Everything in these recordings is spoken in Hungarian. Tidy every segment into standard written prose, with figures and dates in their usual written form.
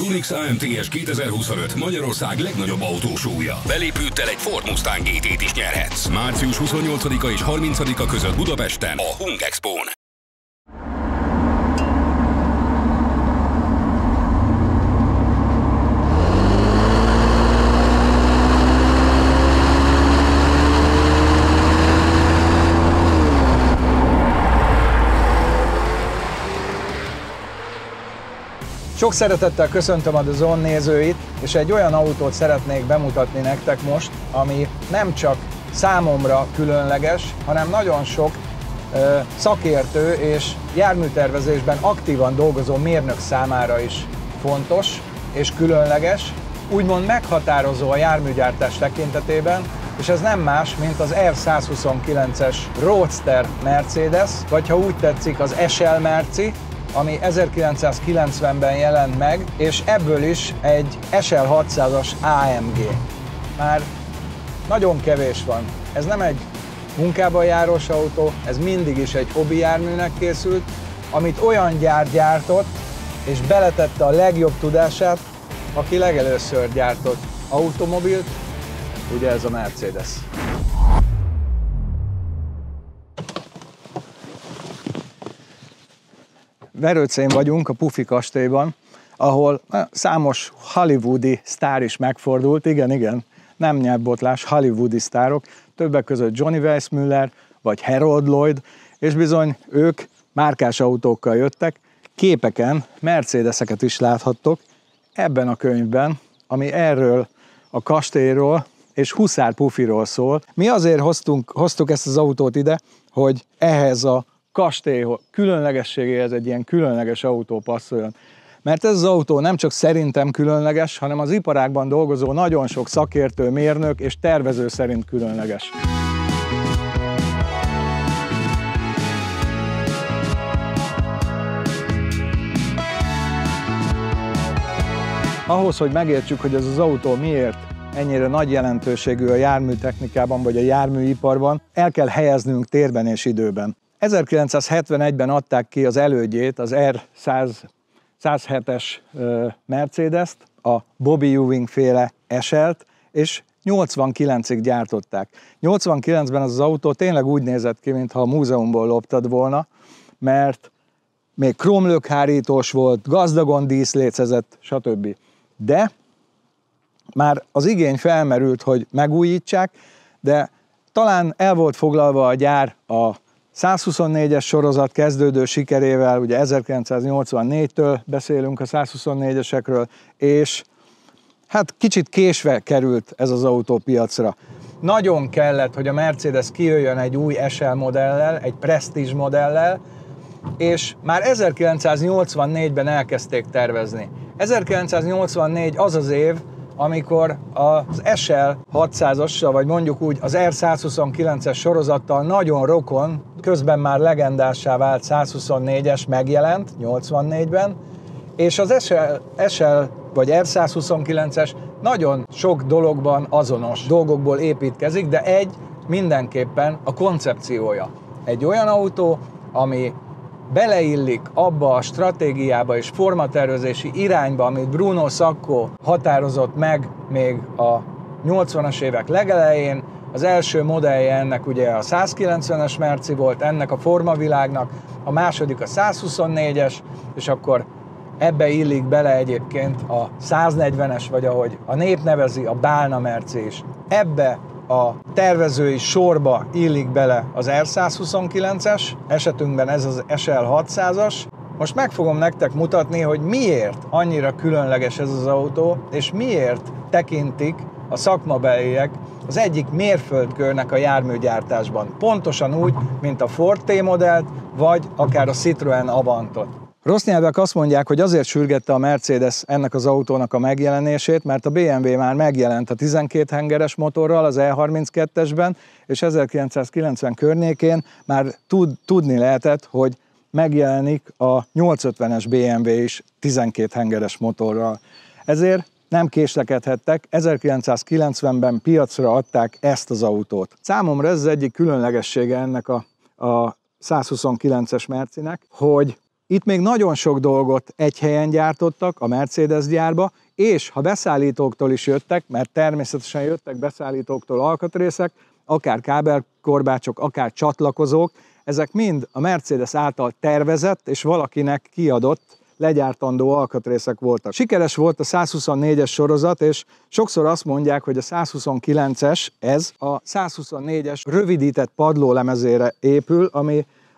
Tunix AMTS 2025 Magyarország legnagyobb autósója. Belépőttel egy Ford Mustang GT-t is nyerhetsz. Március 28-a és 30-a között Budapesten, a Hung Expón. Sok szeretettel köszöntöm a The Zone nézőit, és egy olyan autót szeretnék bemutatni nektek most, ami nem csak számomra különleges, hanem nagyon sok szakértő és járműtervezésben aktívan dolgozó mérnök számára is fontos és különleges, úgymond meghatározó a járműgyártás tekintetében, és ez nem más, mint az R129-es Roadster Mercedes, vagy ha úgy tetszik, az SL Merci, ami 1990-ben jelent meg, és ebből is egy SL600-as AMG. Már nagyon kevés van. Ez nem egy munkában járós autó, ez mindig is egy hobbi járműnek készült, amit olyan gyár gyártott, és beletette a legjobb tudását, aki legelőször gyártott automobilt, ugye ez a Mercedes. Verőcén vagyunk a Pufi kastélyban, ahol számos hollywoodi sztár is megfordult, igen, nem nyelvbotlás, hollywoodi sztárok, többek között Johnny Weissmuller vagy Harold Lloyd, és bizony ők márkás autókkal jöttek, képeken Mercedeseket is láthattok ebben a könyvben, ami erről a kastélyról és Huszár Pufiról szól. Mi azért hoztuk ezt az autót ide, hogy ehhez a kastély különlegességéhez egy ilyen különleges autó passzoljon. Mert ez az autó nem csak szerintem különleges, hanem az iparágban dolgozó nagyon sok szakértő, mérnök és tervező szerint különleges. Ahhoz, hogy megértsük, hogy ez az autó miért ennyire nagy jelentőségű a járműtechnikában vagy a járműiparban, el kell helyeznünk térben és időben. 1971-ben adták ki az elődjét, az R107-es Mercedes-t, a Bobby Ewing féle SL-t, és 89-ig gyártották. 89-ben az autó tényleg úgy nézett ki, mintha a múzeumból loptad volna, mert még kromlökhárítós volt, gazdagon díszlécezett, stb. De már az igény felmerült, hogy megújítsák, de talán el volt foglalva a gyár a 124-es sorozat kezdődő sikerével, ugye 1984-től beszélünk a 124-esekről, és hát kicsit késve került ez az autó piacra. Nagyon kellett, hogy a Mercedes kijöjjön egy új SL modellel, egy Prestige modellel, és már 1984-ben elkezdték tervezni. 1984 az az év, amikor az SL 600-assal, vagy mondjuk úgy az R129-es sorozattal nagyon rokon, közben már legendássá vált 124-es megjelent 84-ben, és az SL vagy R129-es nagyon sok dologban azonos dolgokból építkezik, de egy mindenképpen a koncepciója. Egy olyan autó, ami beleillik abba a stratégiába és formatervezési irányba, amit Bruno Sacco határozott meg még a 80-as évek legelején. Az első modellje ennek ugye a 190-es Merci volt, ennek a formavilágnak, a második a 124-es, és akkor ebbe illik bele egyébként a 140-es, vagy ahogy a nép nevezi, a Bálna Merci is. Ebbe a tervezői sorba illik bele az R129-es, esetünkben ez az SL600-as. Most meg fogom nektek mutatni, hogy miért annyira különleges ez az autó, és miért tekintik a szakmabeliek az egyik mérföldkörnek a járműgyártásban. Pontosan úgy, mint a Ford T-modellt, vagy akár a Citroën Avantot. Rossz nyelvek azt mondják, hogy azért sürgette a Mercedes ennek az autónak a megjelenését, mert a BMW már megjelent a 12 hengeres motorral az E32-esben, és 1990 környékén már tudni lehetett, hogy megjelenik a 850-es BMW is 12 hengeres motorral. Ezért nem késlekedhettek, 1990-ben piacra adták ezt az autót. Számomra ez az egyik különlegessége ennek a 129-es Mercinek, hogy Itt még nagyon sok dolgot egy helyen gyártottak a Mercedes gyárba, és ha beszállítóktól is jöttek, mert természetesen jöttek beszállítóktól alkatrészek, akár kábelkorbácsok, akár csatlakozók, ezek mind a Mercedes által tervezett és valakinek kiadott legyártandó alkatrészek voltak. Sikeres volt a 124-es sorozat, és sokszor azt mondják, hogy a 129-es, ez a 124-es rövidített padlólemezére épül,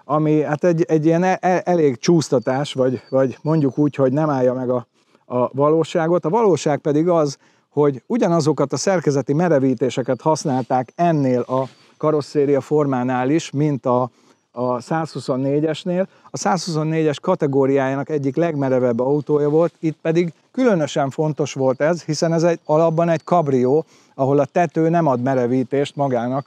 ami hát egy ilyen elég csúsztatás, vagy mondjuk úgy, hogy nem állja meg a valóságot. A valóság pedig az, hogy ugyanazokat a szerkezeti merevítéseket használták ennél a karosszéria formánál is, mint a 124-esnél. A 124-es kategóriájának egyik legmerevebb autója volt, itt pedig különösen fontos volt ez, hiszen ez alapban egy kabrió, ahol a tető nem ad merevítést magának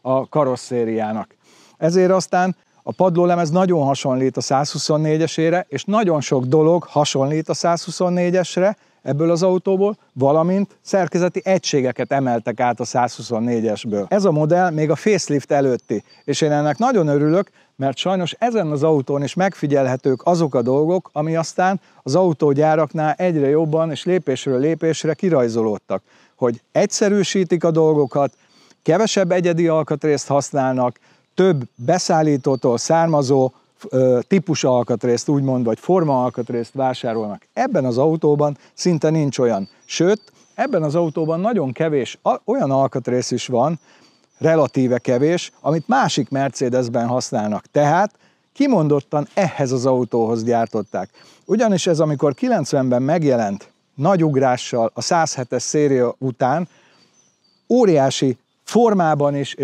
a karosszériának. Ezért aztán a padlólemez nagyon hasonlít a 124-esére, és nagyon sok dolog hasonlít a 124-esre ebből az autóból, valamint szerkezeti egységeket emeltek át a 124-esből. Ez a modell még a facelift előtti, és én ennek nagyon örülök, mert sajnos ezen az autón is megfigyelhetők azok a dolgok, ami aztán az autógyáraknál egyre jobban és lépésről lépésre kirajzolódtak, hogy egyszerűsítik a dolgokat, kevesebb egyedi alkatrészt használnak, több beszállítótól származó típus alkatrészt, úgymond, vagy forma alkatrészt vásárolnak. Ebben az autóban szinte nincs olyan. Sőt, ebben az autóban nagyon kevés olyan alkatrész is van, relatíve kevés, amit másik Mercedesben használnak. Tehát kimondottan ehhez az autóhoz gyártották. Ugyanis ez, amikor 90-ben megjelent nagy ugrással a 107-es széria után, óriási formában is,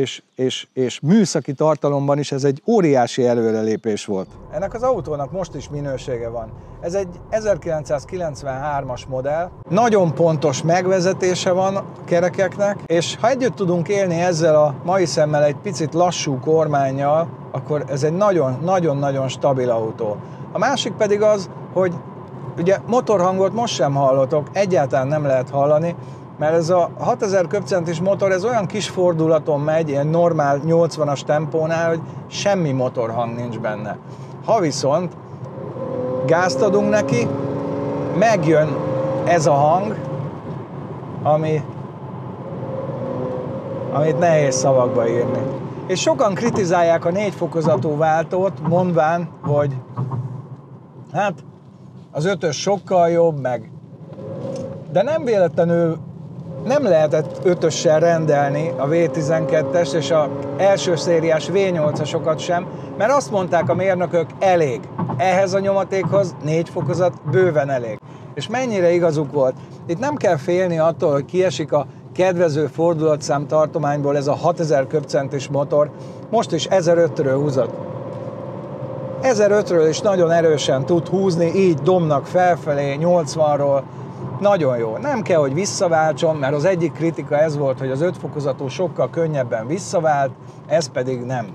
és műszaki tartalomban is ez egy óriási előrelépés volt. Ennek az autónak most is minősége van. Ez egy 1993-as modell, nagyon pontos megvezetése van a kerekeknek, és ha együtt tudunk élni ezzel a mai szemmel egy picit lassú kormánnyal, akkor ez egy nagyon-nagyon stabil autó. A másik pedig az, hogy ugye motorhangot most sem hallotok, egyáltalán nem lehet hallani, mert ez a 6000 köbcentis motor, ez olyan kis fordulaton megy, ilyen normál 80-as tempónál, hogy semmi motorhang nincs benne. Ha viszont gázt adunk neki, megjön ez a hang, amit nehéz szavakba írni. És sokan kritizálják a 4 fokozatú váltót, mondván, hogy hát az 5-ös sokkal jobb, de nem véletlenül nem lehetett 5-össel rendelni a V12-es és az első szériás V8-asokat sem, mert azt mondták a mérnökök, elég. Ehhez a nyomatékhoz 4 fokozat bőven elég. És mennyire igazuk volt. Itt nem kell félni attól, hogy kiesik a kedvező fordulatszám tartományból ez a 6000 köbcentis motor, most is 1005-ről húzott. 1005-ről is nagyon erősen tud húzni, így domnak felfelé, 80-ról, nagyon jó. Nem kell, hogy visszaváltson, mert az egyik kritika ez volt, hogy az 5 fokozatú sokkal könnyebben visszavált, ez pedig nem.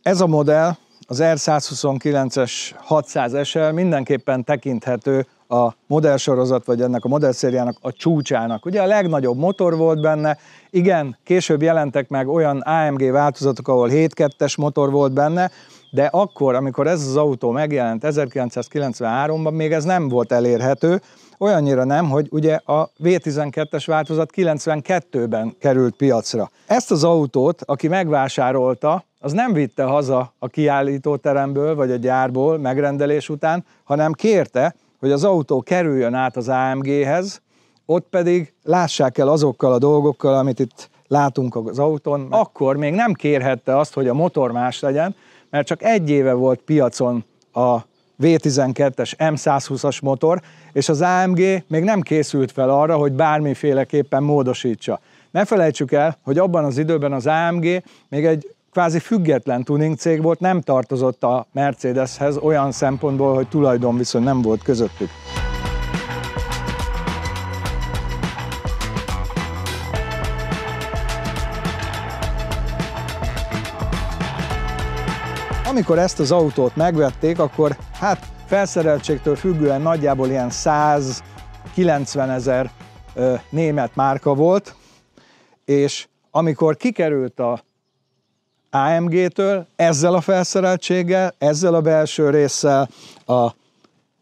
Ez a modell, az R129-es 600 SL mindenképpen tekinthető a modellsorozat, vagy ennek a modellszériának a csúcsának. Ugye a legnagyobb motor volt benne, igen, később jelentek meg olyan AMG változatok, ahol 7.2-es motor volt benne, de akkor, amikor ez az autó megjelent 1993-ban, még ez nem volt elérhető, olyannyira nem, hogy ugye a V12-es változat 92-ben került piacra. Ezt az autót, aki megvásárolta, az nem vitte haza a kiállítóteremből, vagy a gyárból megrendelés után, hanem kérte, hogy az autó kerüljön át az AMG-hez, ott pedig lássák el azokkal a dolgokkal, amit itt látunk az autón. Akkor még nem kérhette azt, hogy a motor más legyen, mert csak 1 éve volt piacon a V12-es M120-as motor, és az AMG még nem készült fel arra, hogy bármiféleképpen módosítsa. Ne felejtsük el, hogy abban az időben az AMG még egy kvázi független tuning cég volt, nem tartozott a Mercedeshez olyan szempontból, hogy tulajdonviszony nem volt közöttük. Amikor ezt az autót megvették, akkor hát felszereltségtől függően nagyjából ilyen 190 000 német márka volt, és amikor kikerült AMG-től, ezzel a felszereltséggel, ezzel a belső résszel, a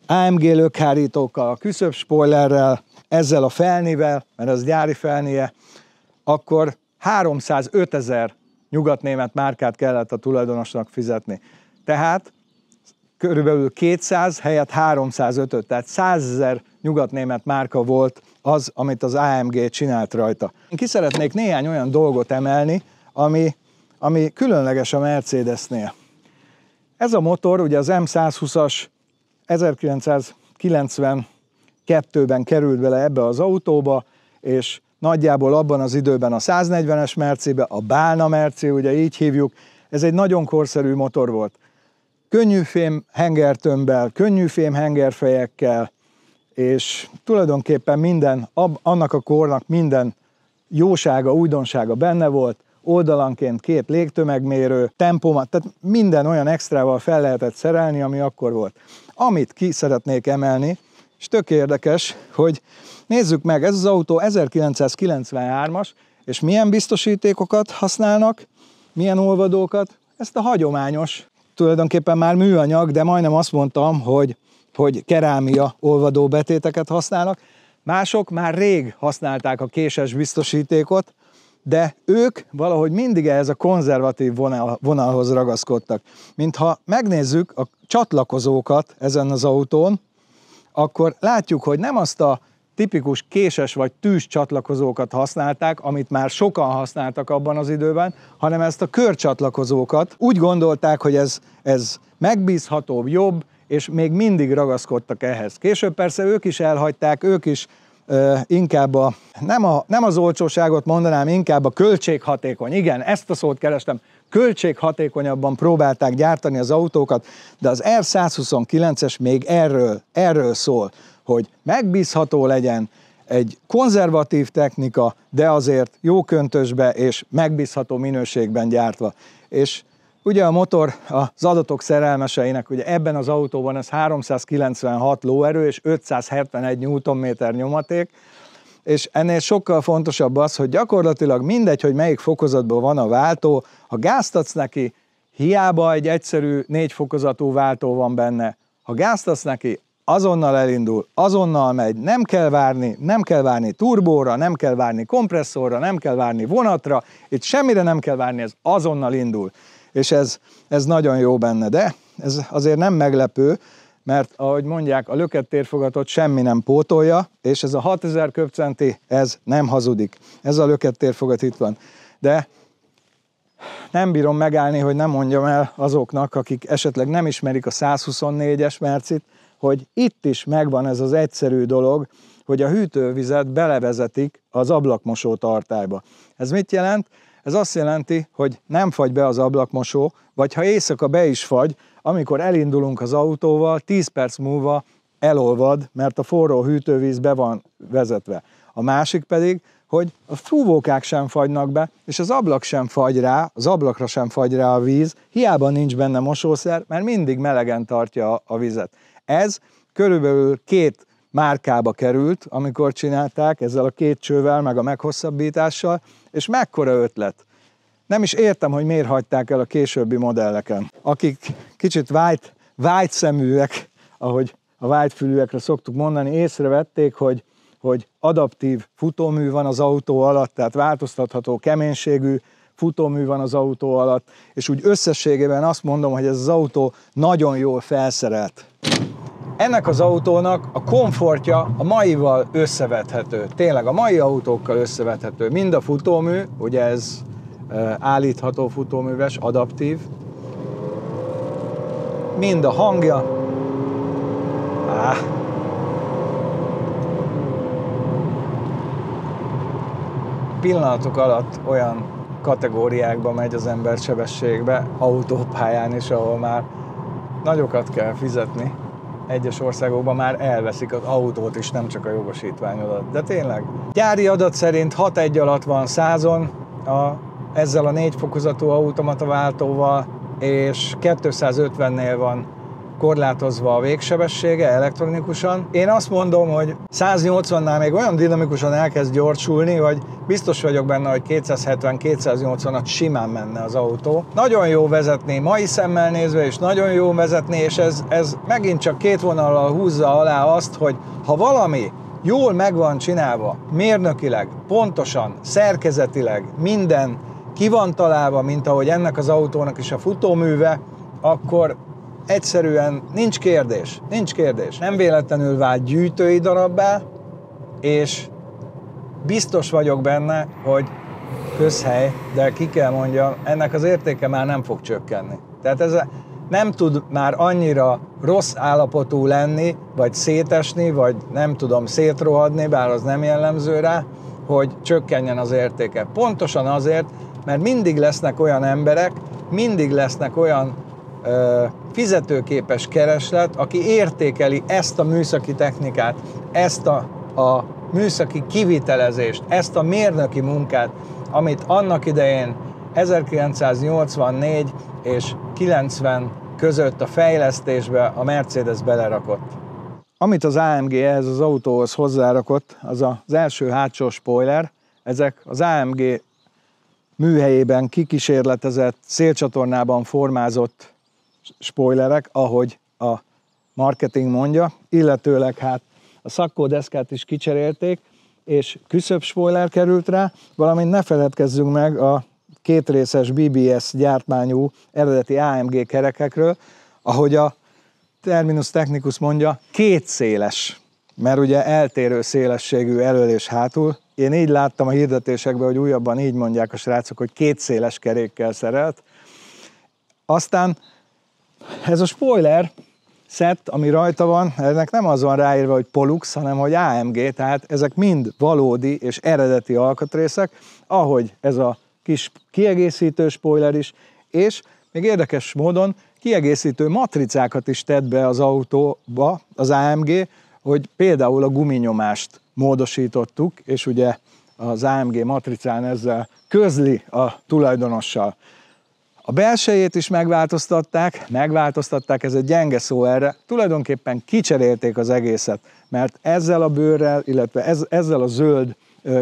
AMG lökhárítókkal, a küszöb spoilerrel, ezzel a felnivel, mert ez gyári felnie, akkor 305 000 nyugatnémet márkát kellett a tulajdonosnak fizetni. Tehát körülbelül 200 helyett 305, tehát 100 000 nyugatnémet márka volt az, amit az AMG csinált rajta. Én ki szeretnék néhány olyan dolgot emelni, ami különleges a Mercedesnél. Ez a motor, ugye az M120-as 1992-ben került bele ebbe az autóba, és nagyjából abban az időben a 140-es Mercibe, a Bálna Merci, ugye így hívjuk, ez egy nagyon korszerű motor volt. Könnyűfém hengertömbbel, könnyűfém hengerfejekkel, és tulajdonképpen minden, annak a kornak minden jósága, újdonsága benne volt, oldalanként 2 légtömegmérő, tempomat, tehát minden olyan extrával fel lehetett szerelni, ami akkor volt. Amit ki szeretnék emelni, és tök érdekes, hogy nézzük meg, ez az autó 1993-as, és milyen biztosítékokat használnak, milyen olvadókat, ezt a hagyományos, tulajdonképpen már műanyag, de majdnem azt mondtam, hogy kerámia olvadó betéteket használnak. Mások már rég használták a késes biztosítékot, de ők valahogy mindig ehhez a konzervatív vonalhoz ragaszkodtak. Mintha megnézzük a csatlakozókat ezen az autón, akkor látjuk, hogy nem azt a tipikus késes vagy tűz csatlakozókat használták, amit már sokan használtak abban az időben, hanem ezt a körcsatlakozókat. Úgy gondolták, hogy ez megbízhatóbb, jobb, és még mindig ragaszkodtak ehhez. Később persze ők is elhagyták, ők is inkább nem az olcsóságot mondanám, inkább a költséghatékony. Igen, ezt a szót kerestem. Költséghatékonyabban próbálták gyártani az autókat, de az R129-es még erről szól, hogy megbízható legyen, egy konzervatív technika, de azért jó köntösbe és megbízható minőségben gyártva. És ugye a motor az adatok szerelmeseinek, ugye ebben az autóban ez 396 lóerő és 571 Nm nyomaték, és ennél sokkal fontosabb az, hogy gyakorlatilag mindegy, hogy melyik fokozatban van a váltó, ha gázt adsz neki, hiába egy egyszerű 4 fokozatú váltó van benne, ha gázt adsz neki, azonnal elindul, azonnal megy, nem kell várni turbóra, nem kell várni kompresszorra, nem kell várni vonatra, itt semmire nem kell várni, ez azonnal indul. És ez nagyon jó benne, de ez azért nem meglepő, mert ahogy mondják, a lökett térfogatot semmi nem pótolja, és ez a 6000 köbcenti, ez nem hazudik. Ez a lökett térfogat itt van. De nem bírom megállni, hogy nem mondjam el azoknak, akik esetleg nem ismerik a 124-es Mercit, hogy itt is megvan ez az egyszerű dolog, hogy a hűtővizet belevezetik az ablakmosó tartályba. Ez mit jelent? Ez azt jelenti, hogy nem fagy be az ablakmosó, vagy ha éjszaka be is fagy, amikor elindulunk az autóval, 10 perc múlva elolvad, mert a forró hűtővíz be van vezetve. A másik pedig, hogy a fúvókák sem fagynak be, és az ablak sem fagy rá, az ablakra sem fagy rá a víz, hiába nincs benne mosószer, mert mindig melegen tartja a vizet. Ez körülbelül 2 márkába került, amikor csinálták, ezzel a 2 csővel, meg a meghosszabbítással, és mekkora ötlet. Nem is értem, hogy miért hagyták el a későbbi modelleken. Akik kicsit vágy szeműek, ahogy a vágyfülűekre szoktuk mondani, észrevették, hogy adaptív futómű van az autó alatt, tehát változtatható keménységű futómű van az autó alatt, és úgy összességében azt mondom, hogy ez az autó nagyon jól felszerelt. Ennek az autónak a komfortja a maival összevethető. Tényleg a mai autókkal összevethető. Mind a futómű, ugye ez állítható futóműves, adaptív, mind a hangja. Pillanatok alatt olyan kategóriákba megy az ember sebességbe, autópályán is, ahol már nagyokat kell fizetni. Egyes országokban már elveszik az autót is, nem csak a jogosítványodat. De tényleg. Gyári adat szerint 6.1 alatt van 100-on ezzel a 4 fokozatú automataváltóval, és 250-nél van korlátozva a végsebessége elektronikusan. Én azt mondom, hogy 180-nál még olyan dinamikusan elkezd gyorsulni, hogy biztos vagyok benne, hogy 270-280-at simán menne az autó. Nagyon jó vezetni, mai szemmel nézve, és nagyon jó vezetni, és ez megint csak két vonallal húzza alá azt, hogy ha valami jól meg van csinálva, mérnökileg, pontosan, szerkezetileg, minden ki van találva, mint ahogy ennek az autónak is a futóműve, akkor egyszerűen nincs kérdés. Nem véletlenül vált gyűjtői darabbá, és biztos vagyok benne, hogy közhely, de ki kell mondjam, ennek az értéke már nem fog csökkenni. Tehát ez nem tud már annyira rossz állapotú lenni, vagy szétesni, vagy nem tudom, szétrohadni, bár az nem jellemző rá, hogy csökkenjen az értéke. Pontosan azért, mert mindig lesznek olyan emberek, mindig lesznek olyan fizetőképes kereslet, aki értékeli ezt a műszaki technikát, ezt a műszaki kivitelezést, ezt a mérnöki munkát, amit annak idején 1984 és 90 között a fejlesztésbe a Mercedes belerakott. Amit az AMG ehhez az autóhoz hozzárakott, az az első hátsó spoiler. Ezek az AMG műhelyében kikísérletezett, szélcsatornában formázott spoilerek, ahogy a marketing mondja, illetőleg hát a szakkódeszkát is kicserélték, és küszöbb spoiler került rá, valamint ne feledkezzünk meg a kétrészes BBS gyártmányú eredeti AMG kerekekről, ahogy a terminus technicus mondja, kétszéles, mert ugye eltérő szélességű elől és hátul. Én így láttam a hirdetésekben, hogy újabban így mondják a srácok, hogy kétszéles kerékkel szerelt. Aztán ez a spoiler set, ami rajta van, ennek nem az van ráírva, hogy Pollux, hanem hogy AMG, tehát ezek mind valódi és eredeti alkatrészek, ahogy ez a kis kiegészítő spoiler is, és még érdekes módon kiegészítő matricákat is tett be az autóba az AMG, hogy például a guminyomást módosítottuk, és ugye az AMG matricán ezzel közli a tulajdonossal. A belsejét is megváltoztatták, ez egy gyenge szó erre, tulajdonképpen kicserélték az egészet, mert ezzel a bőrrel, illetve ezzel a zöld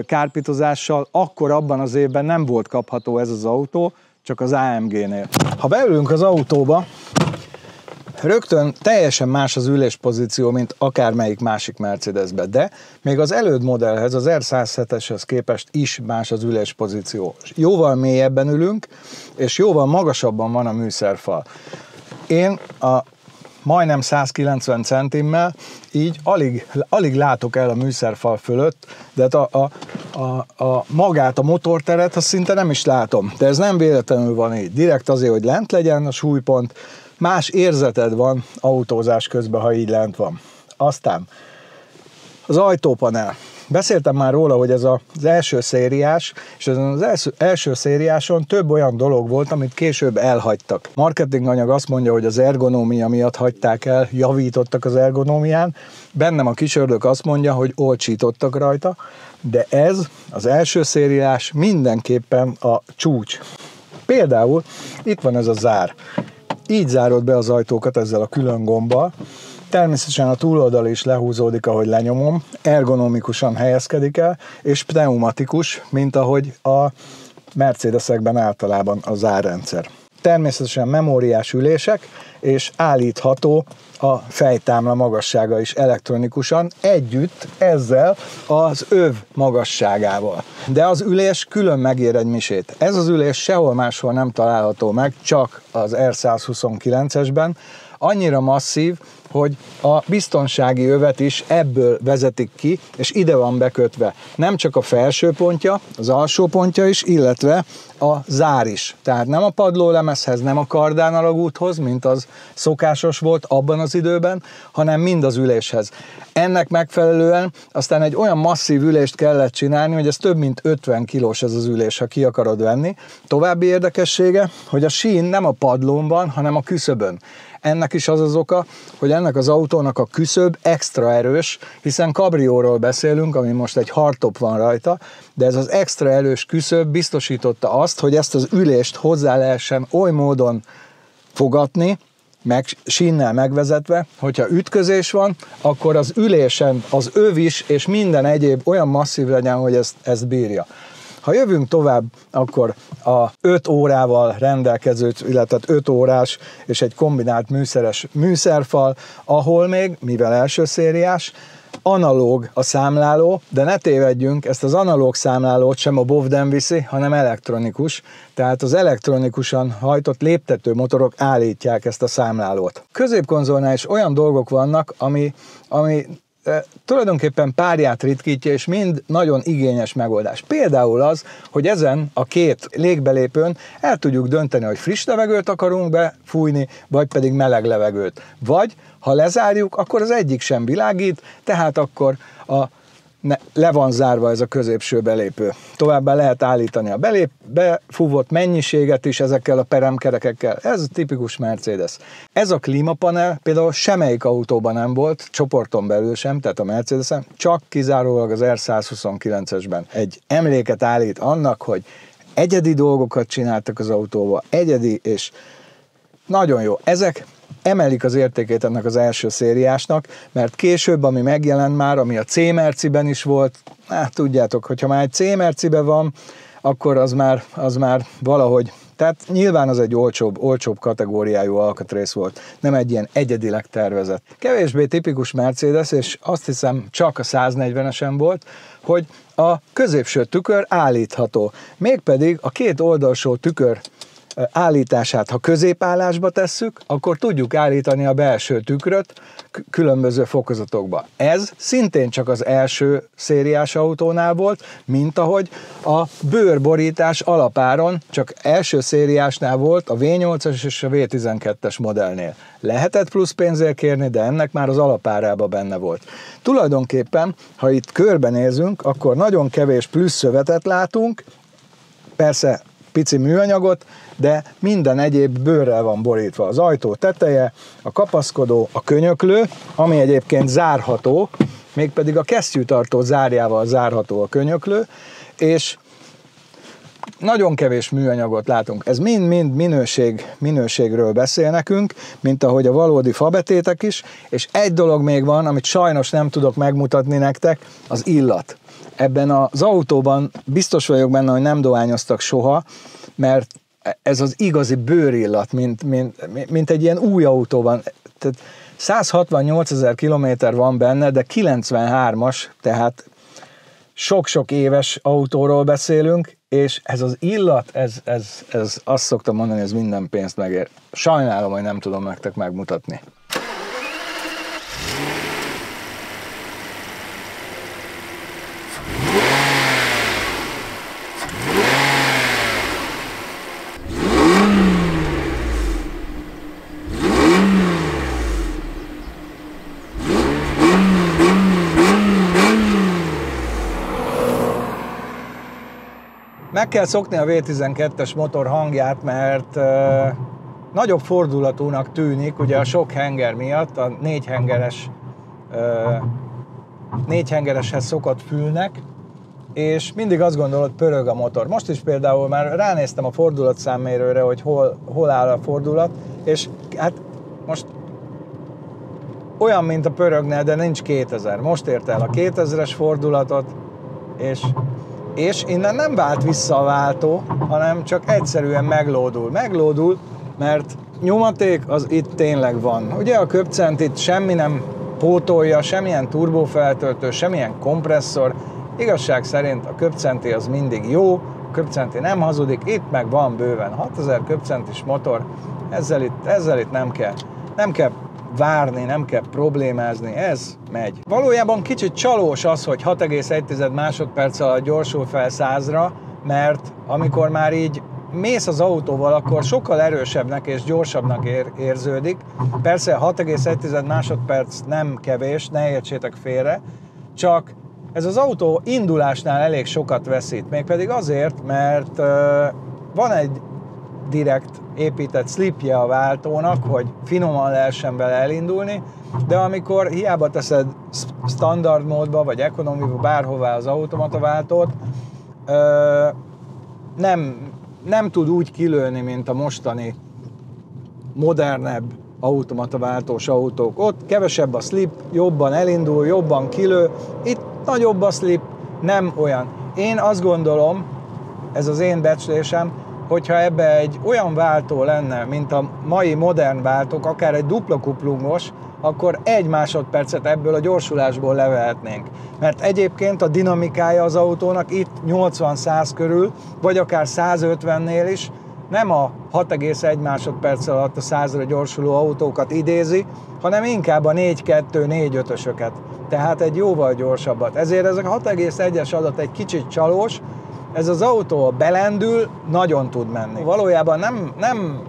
kárpitozással akkor abban az évben nem volt kapható ez az autó, csak az AMG-nél. Ha beülünk az autóba, rögtön teljesen más az üléspozíció, mint akármelyik másik Mercedesbe, de még az előd modellhez, az R107-eshez képest is más az üléspozíció. Jóval mélyebben ülünk, és jóval magasabban van a műszerfal. Én a majdnem 190 centimmel így alig látok el a műszerfal fölött, de magát, a motorteret, azt szinte nem is látom. De ez nem véletlenül van így. Direkt azért, hogy lent legyen a súlypont, más érzeted van autózás közben, ha így lent van. Aztán az ajtópanel. Beszéltem már róla, hogy ez az első szériás, és ezen az első szériáson több olyan dolog volt, amit később elhagytak. Marketinganyag azt mondja, hogy az ergonómia miatt hagyták el, javítottak az ergonómián. Bennem a kisördök azt mondja, hogy olcsítottak rajta, de ez az első szériás mindenképpen a csúcs. Például itt van ez a zár. Így zárod be az ajtókat ezzel a külön gombbal. Természetesen a túloldal is lehúzódik, ahogy lenyomom, ergonomikusan helyezkedik el, és pneumatikus, mint ahogy a Mercedesekben általában a zárrendszer. Természetesen memóriás ülések, és állítható a fejtámla magassága is elektronikusan, együtt ezzel az öv magasságával. De az ülés külön megér egy misét. Ez az ülés sehol máshol nem található meg, csak az R129-esben. Annyira masszív, hogy a biztonsági övet is ebből vezetik ki, és ide van bekötve. Nem csak a felső pontja, az alsó pontja is, illetve a zár is. Tehát nem a padlólemezhez, nem a kardánalagúthoz, mint az szokásos volt abban az időben, hanem mind az üléshez. Ennek megfelelően aztán egy olyan masszív ülést kellett csinálni, hogy ez több mint 50 kilós ez az ülés, ha ki akarod venni. További érdekessége, hogy a sín nem a padlón van, hanem a küszöbön. Ennek is az az oka, hogy ennek az autónak a küszöb extra erős, hiszen kabrióról beszélünk, ami most egy hardtop van rajta, de ez az extra erős küszöb biztosította azt, hogy ezt az ülést hozzá lehessen oly módon fogatni, sínnel megvezetve, hogyha ütközés van, akkor az ülésen az öv is, és minden egyéb olyan masszív legyen, hogy ezt bírja. Ha jövünk tovább, akkor a 5 órával rendelkező, illetve 5 órás és egy kombinált műszeres műszerfal, ahol még, mivel első szériás, analóg a számláló, de ne tévedjünk, ezt az analóg számlálót sem a Bovden viszi, hanem elektronikus, tehát az elektronikusan hajtott léptető motorok állítják ezt a számlálót. Középkonzolnál is olyan dolgok vannak, ami tulajdonképpen párját ritkítja, és mind nagyon igényes megoldás. Például az, hogy ezen a 2 légbelépőn el tudjuk dönteni, hogy friss levegőt akarunk befújni, vagy pedig meleg levegőt. Vagy, ha lezárjuk, akkor az egyik sem világít, tehát akkor le van zárva ez a középső belépő. Továbbá lehet állítani a befúvott mennyiséget is ezekkel a peremkerekekkel. Ez a tipikus Mercedes. Ez a klímapanel például semmelyik autóban nem volt, csoporton belül sem, tehát a Mercedesen, csak kizárólag az R129-esben. Egy emléket állít annak, hogy egyedi dolgokat csináltak az autóval, egyedi és nagyon jó. Ezek emelik az értékét ennek az első szériásnak, mert később, ami megjelent már, ami a C-Merciben is volt, tudjátok, hogyha már egy C-Merciben van, akkor az már valahogy, tehát nyilván az egy olcsóbb kategóriájú alkatrész volt, nem egy ilyen egyedileg tervezett. Kevésbé tipikus Mercedes, és azt hiszem csak a 140-esen volt, hogy a középső tükör állítható. Mégpedig a 2 oldalsó tükör állítását, ha középállásba tesszük, akkor tudjuk állítani a belső tükröt különböző fokozatokba. Ez szintén csak az első szériás autónál volt, mint ahogy a bőrborítás alapáron csak első szériásnál volt a V8-as és a V12-es modellnél. Lehetett plusz pénzért kérni, de ennek már az alapárában benne volt. Tulajdonképpen, ha itt körbenézünk, akkor nagyon kevés plusz szövetet látunk, persze pici műanyagot, de minden egyéb bőrrel van borítva. Az ajtó teteje, a kapaszkodó, a könyöklő, ami egyébként zárható, mégpedig a kesztyűtartó zárjával zárható a könyöklő, és nagyon kevés műanyagot látunk. Ez mind minőségről beszél nekünk, mint ahogy a valódi fabetétek is, és egy dolog még van, amit sajnos nem tudok megmutatni nektek, az illat. Ebben az autóban biztos vagyok benne, hogy nem dohányoztak soha, mert ez az igazi bőrillat, mint egy ilyen új autóban. Tehát 168 000 kilométer van benne, de 93-as, tehát sok-sok éves autóról beszélünk, és ez az illat, ez azt szoktam mondani, ez minden pénzt megér. Sajnálom, hogy nem tudom nektek megmutatni. Meg kell szokni a V12-es motor hangját, mert nagyobb fordulatúnak tűnik, ugye a sok henger miatt, a 4 hengereshez szokott fülnek, és mindig azt gondolod, pörög a motor. Most is például már ránéztem a fordulatszámmérőre, hogy hol áll a fordulat, és hát most olyan, mint a pörögne, de nincs 2000. Most ért el a 2000-es fordulatot, és innen nem vált vissza a váltó, hanem csak egyszerűen meglódul. Meglódul, mert nyomaték az itt tényleg van. Ugye a köbcentit semmi nem pótolja, semmilyen turbófeltöltő, semmilyen kompresszor. Igazság szerint a köbcenti az mindig jó, a köbcenti nem hazudik, itt meg van bőven 6000 köbcentis motor, ezzel itt nem kell várni, nem kell problémázni, ez megy. Valójában kicsit csalós az, hogy 6,1 másodperc alatt gyorsul fel 100-ra, mert amikor már így mész az autóval, akkor sokkal erősebbnek és gyorsabbnak érződik. Persze 6,1 másodperc nem kevés, ne értsétek félre, csak ez az autó indulásnál elég sokat veszít, mégpedig azért, mert van egy direkt épített slipje a váltónak, hogy finoman lehessen vele elindulni, de amikor hiába teszed standard módba, vagy economy-ba, bárhová az automataváltót, nem tud úgy kilőni, mint a mostani modernebb automata váltós autók. Ott kevesebb a slip, jobban elindul, jobban kilő, itt nagyobb a slip, nem olyan. Én azt gondolom, ez az én becslésem, hogyha ebbe egy olyan váltó lenne, mint a mai modern váltók, akár egy dupla kuplungos, akkor 1 másodpercet ebből a gyorsulásból levehetnénk. Mert egyébként a dinamikája az autónak itt 80-100 körül, vagy akár 150-nél is nem a 6,1 másodperc alatt a 100-ra gyorsuló autókat idézi, hanem inkább a 4-2-4-5-ösöket. Tehát egy jóval gyorsabbat. Ezért ez a 6,1-es adat egy kicsit csalós, ez az autó, ha belendül, nagyon tud menni. Valójában nem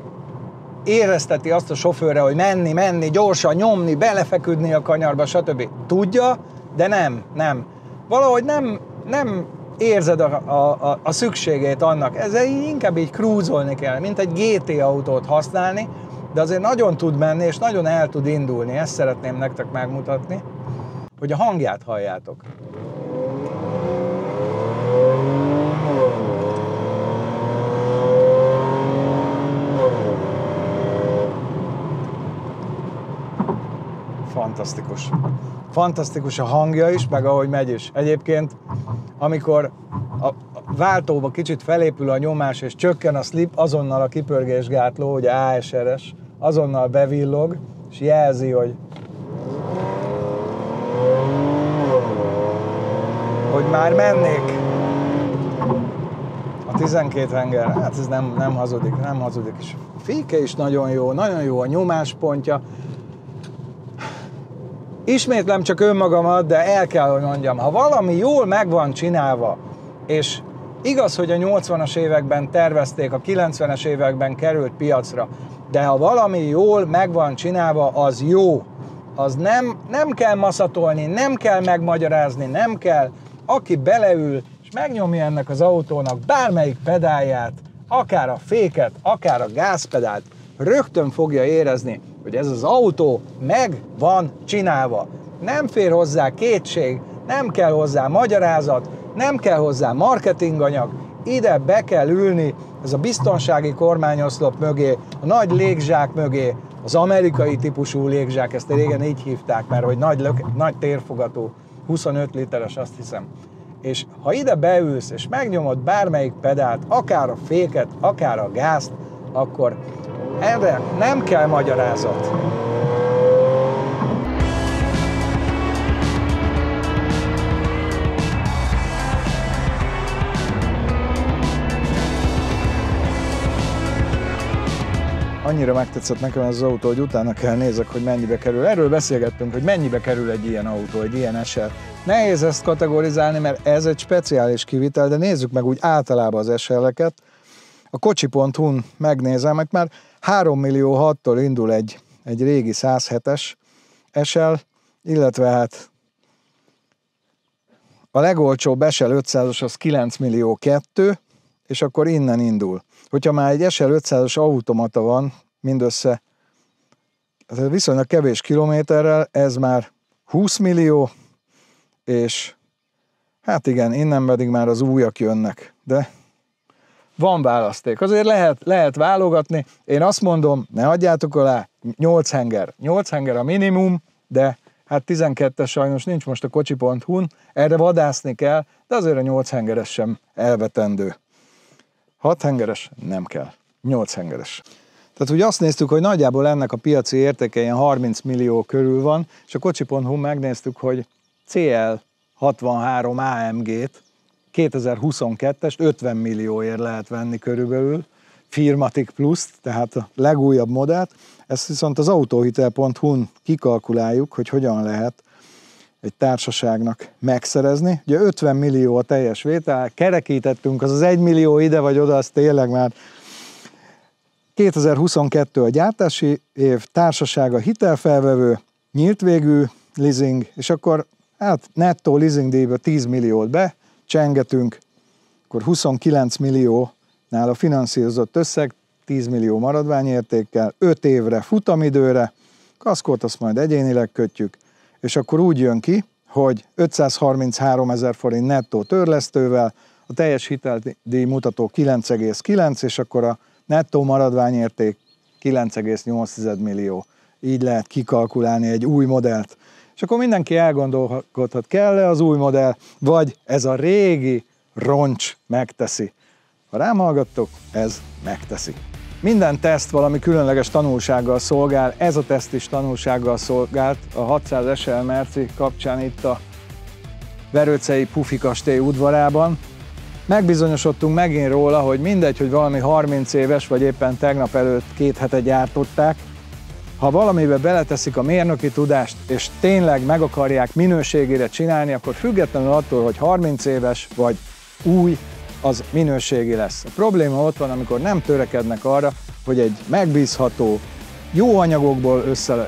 érezteti azt a sofőrre, hogy menni, gyorsan nyomni, belefeküdni a kanyarba, stb. Tudja, de nem. Valahogy nem érzed a szükségét annak. Ezzel inkább így cruise-olni kell, mint egy GT autót használni, de azért nagyon tud menni, és nagyon el tud indulni. Ezt szeretném nektek megmutatni, hogy a hangját halljátok. Fantasztikus. Fantasztikus a hangja is, meg ahogy megy is. Egyébként, amikor a váltóba kicsit felépül a nyomás és csökken a slip, azonnal a kipörgésgátló, ugye ASR-es, azonnal bevillog, és jelzi, hogy már mennék. A 12 henger, hát ez nem hazudik. És a féke is nagyon jó a nyomáspontja. Ismétlem csak önmagamat, de el kell, hogy mondjam, ha valami jól meg van csinálva, és igaz, hogy a 80-as években tervezték, a 90-es években került piacra, de ha valami jól meg van csinálva, az jó. Az nem kell maszatolni, nem kell megmagyarázni, nem kell. Aki beleül, és megnyomja ennek az autónak bármelyik pedálját, akár a féket, akár a gázpedált, rögtön fogja érezni, hogy ez az autó meg van csinálva. Nem fér hozzá kétség, nem kell hozzá magyarázat, nem kell hozzá marketinganyag, ide be kell ülni, ez a biztonsági kormányoszlop mögé, a nagy légzsák mögé, az amerikai típusú légzsák, ezt régen így hívták, mert hogy nagy térfogatú, 25 literes, azt hiszem. És ha ide beülsz, és megnyomod bármelyik pedált, akár a féket, akár a gázt, akkor erre nem kell magyarázat. Annyira megtetszett nekem ez az autó, hogy utána kell nézek, hogy mennyibe kerül. Erről beszélgettünk, hogy mennyibe kerül egy ilyen autó, egy ilyen SL. Nehéz ezt kategorizálni, mert ez egy speciális kivitel, de nézzük meg úgy általában az SL-eket. A kocsi.hu-n megnézem, hogy már 3 millió 6-tól indul egy régi 107-es SL, illetve hát a legolcsóbb SL 500-os az 9 millió 2, és akkor innen indul. Hogyha már egy SL 500-as automata van, mindössze viszonylag kevés kilométerrel, ez már 20 millió, és hát igen, innen pedig már az újak jönnek, de van választék. Azért lehet válogatni. Én azt mondom, ne adjátok alá, 8 henger. 8 henger a minimum, de hát 12-es sajnos nincs most a kocsi.hu-n, erre vadászni kell, de azért a 8 hengeres sem elvetendő. 6 hengeres nem kell, 8 hengeres. Tehát ugye azt néztük, hogy nagyjából ennek a piaci értéke ilyen 30 millió körül van, és a kocsi.hu megnéztük, hogy CL63 AMG-t 2022-est 50 millióért lehet venni körülbelül, Firmatic Plus-t, tehát a legújabb modellt. Ezt viszont az autóhitel.hu-n kikalkuláljuk, hogy hogyan lehet egy társaságnak megszerezni. Ugye 50 millió a teljes vétel, kerekítettünk, az 1 millió ide vagy oda, az tényleg már 2022 a gyártási év, társasága hitelfelvevő, nyílt végű leasing, és akkor hát nettó leasing díjba 10 milliót becsengetünk, akkor 29 milliónál a finanszírozott összeg, 10 millió maradványértékkel, 5 évre futamidőre, kaszkót azt majd egyénileg kötjük, és akkor úgy jön ki, hogy 533 000 forint nettó törlesztővel, a teljes hiteldíj mutató 9,9, és akkor a nettó maradványérték 9,8 millió. így lehet kikalkulálni egy új modellt. És akkor mindenki elgondolkodhat, kell-e az új modell, vagy ez a régi roncs megteszi. Ha rám hallgattok, ez megteszi. Minden teszt valami különleges tanulsággal szolgál, ez a teszt is tanulsággal szolgált a 600 SL Merci kapcsán itt a Verőcei Pufi kastély udvarában. Megbizonyosodtunk megint róla, hogy mindegy, hogy valami 30 éves, vagy éppen tegnap előtt 2 hete gyártották, ha valamibe beleteszik a mérnöki tudást, és tényleg meg akarják minőségére csinálni, akkor függetlenül attól, hogy 30 éves vagy új, az minőségi lesz. A probléma ott van, amikor nem törekednek arra, hogy egy megbízható, jó anyagokból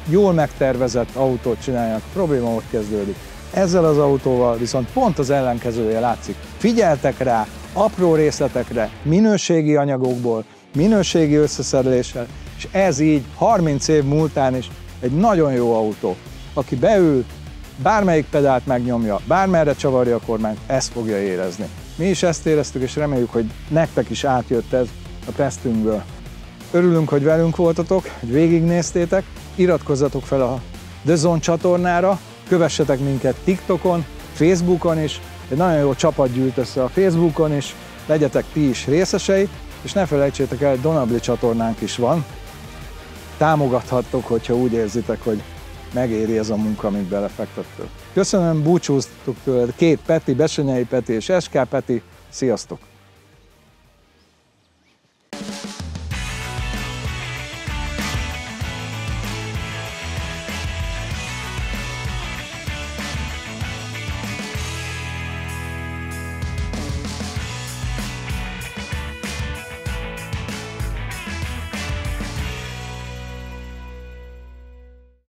jól megtervezett autót csináljanak. A probléma ott kezdődik. Ezzel az autóval viszont pont az ellenkezője látszik. Figyeltek rá apró részletekre, minőségi anyagokból, minőségi összeszereléssel, és ez így 30 év múltán is egy nagyon jó autó. Aki beül, bármelyik pedált megnyomja, bármerre csavarja a kormányt, ezt fogja érezni. Mi is ezt éreztük, és reméljük, hogy nektek is átjött ez a tesztünkből. Örülünk, hogy velünk voltatok, hogy végignéztétek, iratkozzatok fel a The Zone csatornára, kövessetek minket TikTokon, Facebookon is, egy nagyon jó csapat gyűlt össze a Facebookon is, legyetek ti is részesei, és ne felejtsétek el, Donabli csatornánk is van. Támogathattok, hogyha úgy érzitek, hogy megéri ez a munka, amit belefektettek. Köszönöm, búcsúztuk tőled 2 Peti, Besenyei Peti és SK Peti. Sziasztok!